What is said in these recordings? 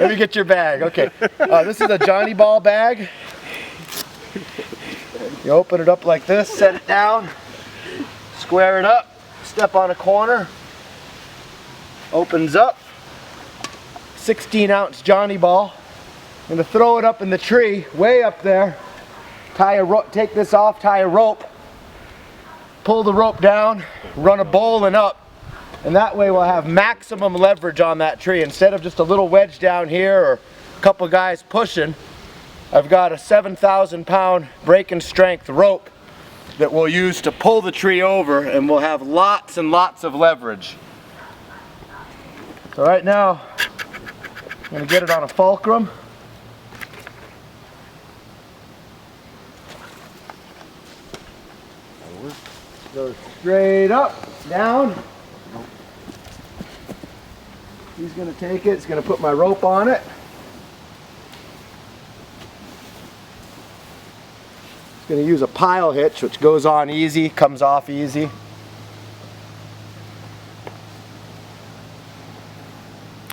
Let me get your bag. Okay. This is a Johnny Ball bag. You open it up like this, set it down, square it up, step on a corner, opens up, 16-ounce Johnny Ball. I'm going to throw it up in the tree, way up there, take this off, tie a rope, pull the rope down, run a bowline up, and that way we'll have maximum leverage on that tree. Instead of just a little wedge down here or a couple guys pushing, I've got a 7,000-pound breaking strength rope that we'll use to pull the tree over, and we'll have lots and lots of leverage. So right now, I'm going to get it on a fulcrum. Go straight up, down. He's going to take it, he's going to put my rope on it. He's going to use a pile hitch, which goes on easy, comes off easy.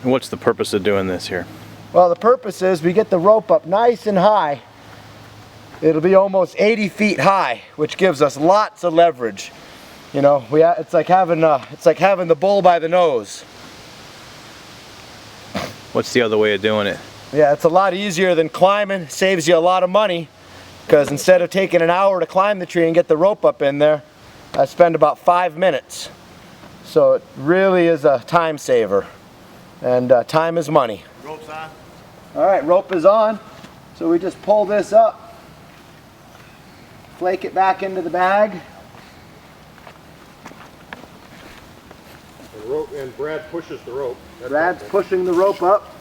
What's the purpose of doing this here? Well, the purpose is we get the rope up nice and high. It'll be almost 80 feet high, which gives us lots of leverage. You know, it's like having the bull by the nose. What's the other way of doing it? Yeah, it's a lot easier than climbing. Saves you a lot of money, because instead of taking an hour to climb the tree and get the rope up in there, I spend about 5 minutes. So it really is a time saver, and time is money. Rope's on. All right, rope is on. So we just pull this up. Flake it back into the bag. The rope, and Brad pushes the rope. Brad's pushing the rope up.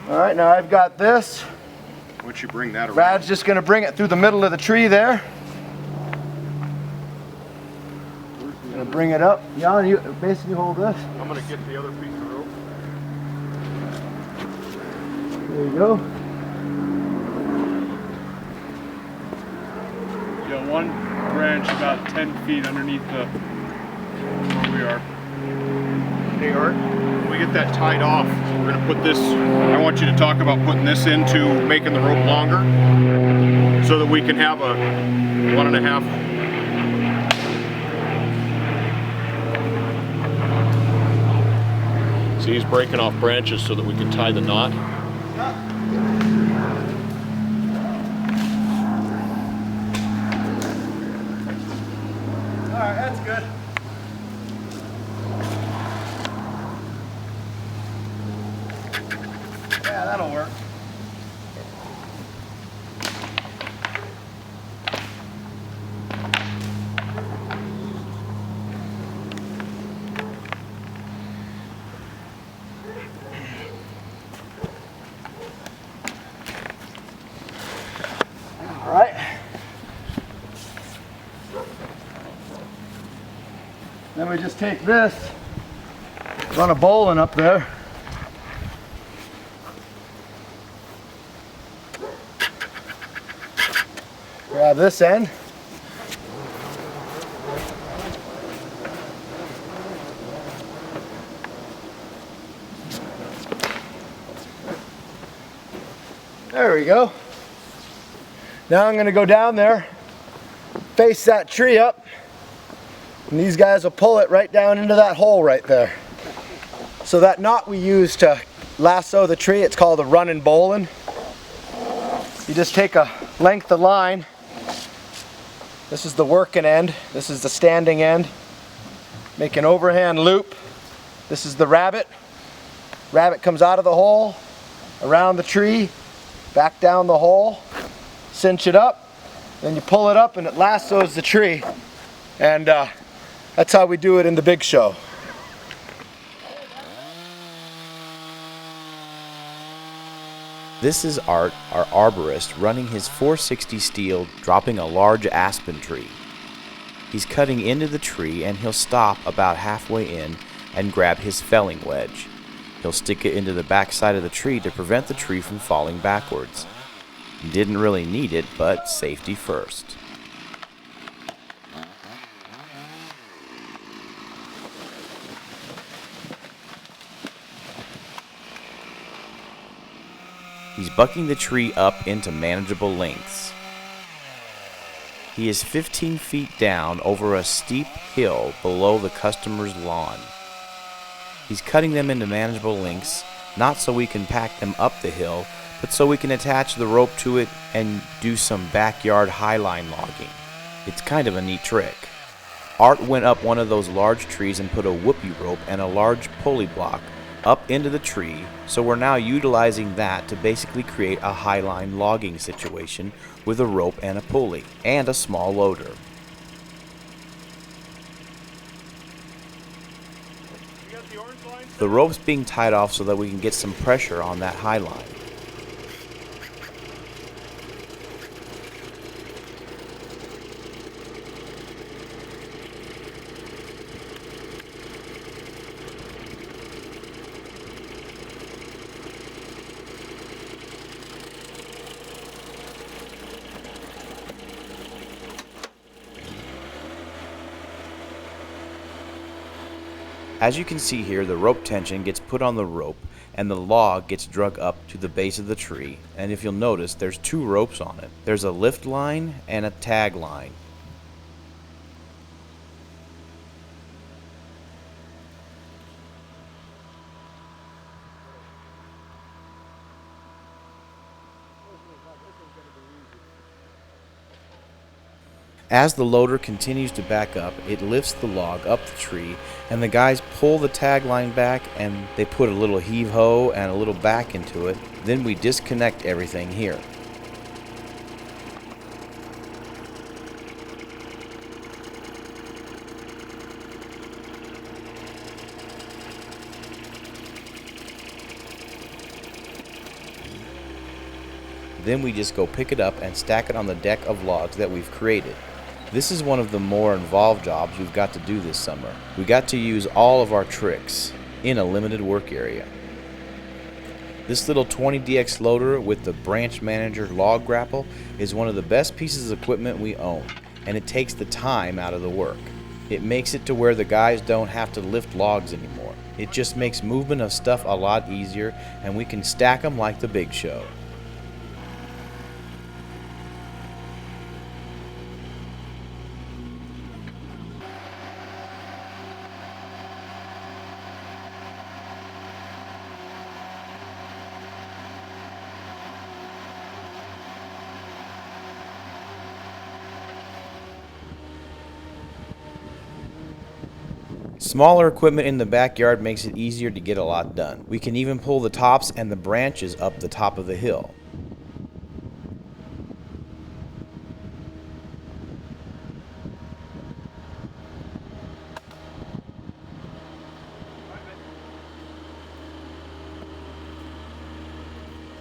All right, now I've got this. Once you bring that around. Brad's just going to bring it through the middle of the tree there. Going to bring it up. Jan, you basically hold this. I'm going to get the other piece of rope. There you go. Yeah, one branch about 10 feet underneath where we are. Hey Art, when we get that tied off, we're going to put this, I want you to talk about putting this into making the rope longer so that we can have a 1.5. See, he's breaking off branches so that we can tie the knot. All right, that's good. Yeah, that'll work. All right. Then we just take this, run a bowline up there. Grab this end. There we go. Now I'm going to go down there, face that tree up, and these guys will pull it right down into that hole right there. So that knot we use to lasso the tree, it's called a running bowline. You just take a length of line. This is the working end, this is the standing end. Make an overhand loop. This is the rabbit. Rabbit comes out of the hole, around the tree, back down the hole, cinch it up, then you pull it up and it lassos the tree. And that's how we do it in the big show. This is Art, our arborist, running his 460 steel, dropping a large aspen tree. He's cutting into the tree and he'll stop about halfway in and grab his felling wedge. He'll stick it into the back side of the tree to prevent the tree from falling backwards. Didn't really need it, but safety first. He's bucking the tree up into manageable lengths. He is 15 feet down over a steep hill below the customer's lawn. He's cutting them into manageable lengths, not so we can pack them up the hill, but so we can attach the rope to it and do some backyard highline logging. It's kind of a neat trick. Art went up one of those large trees and put a whoopee rope and a large pulley block up into the tree, so we're now utilizing that to basically create a highline logging situation with a rope and a pulley, and a small loader. The rope's being tied off so that we can get some pressure on that highline. As you can see here, the rope tension gets put on the rope and the log gets drug up to the base of the tree, and if you'll notice, there's two ropes on it. There's a lift line and a tag line. As the loader continues to back up, it lifts the log up the tree, and the guys pull the tag line back and they put a little heave-ho and a little back into it. Then we disconnect everything here. Then we just go pick it up and stack it on the deck of logs that we've created. This is one of the more involved jobs we've got to do this summer. We got to use all of our tricks in a limited work area. This little 20DX loader with the branch manager log grapple is one of the best pieces of equipment we own, and it takes the time out of the work. It makes it to where the guys don't have to lift logs anymore. It just makes movement of stuff a lot easier, and we can stack them like the big show. Smaller equipment in the backyard makes it easier to get a lot done. We can even pull the tops and the branches up the top of the hill.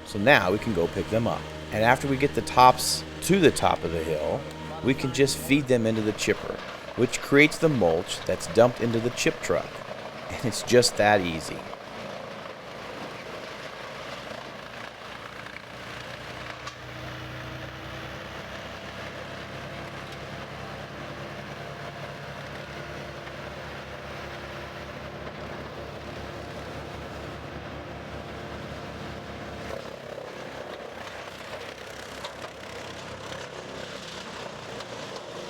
So now we can go pick them up. And after we get the tops to the top of the hill, we can just feed them into the chipper, which creates the mulch that's dumped into the chip truck. And it's just that easy.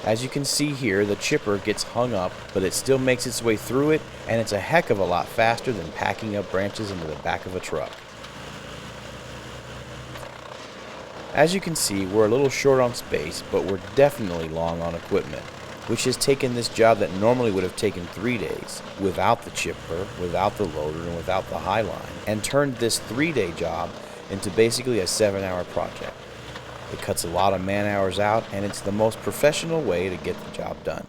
As you can see here, the chipper gets hung up, but it still makes its way through it, and it's a heck of a lot faster than packing up branches into the back of a truck. As you can see, we're a little short on space, but we're definitely long on equipment, which has taken this job that normally would have taken 3 days, without the chipper, without the loader, and without the highline, and turned this 3-day job into basically a 7-hour project. It cuts a lot of man hours out, and it's the most professional way to get the job done.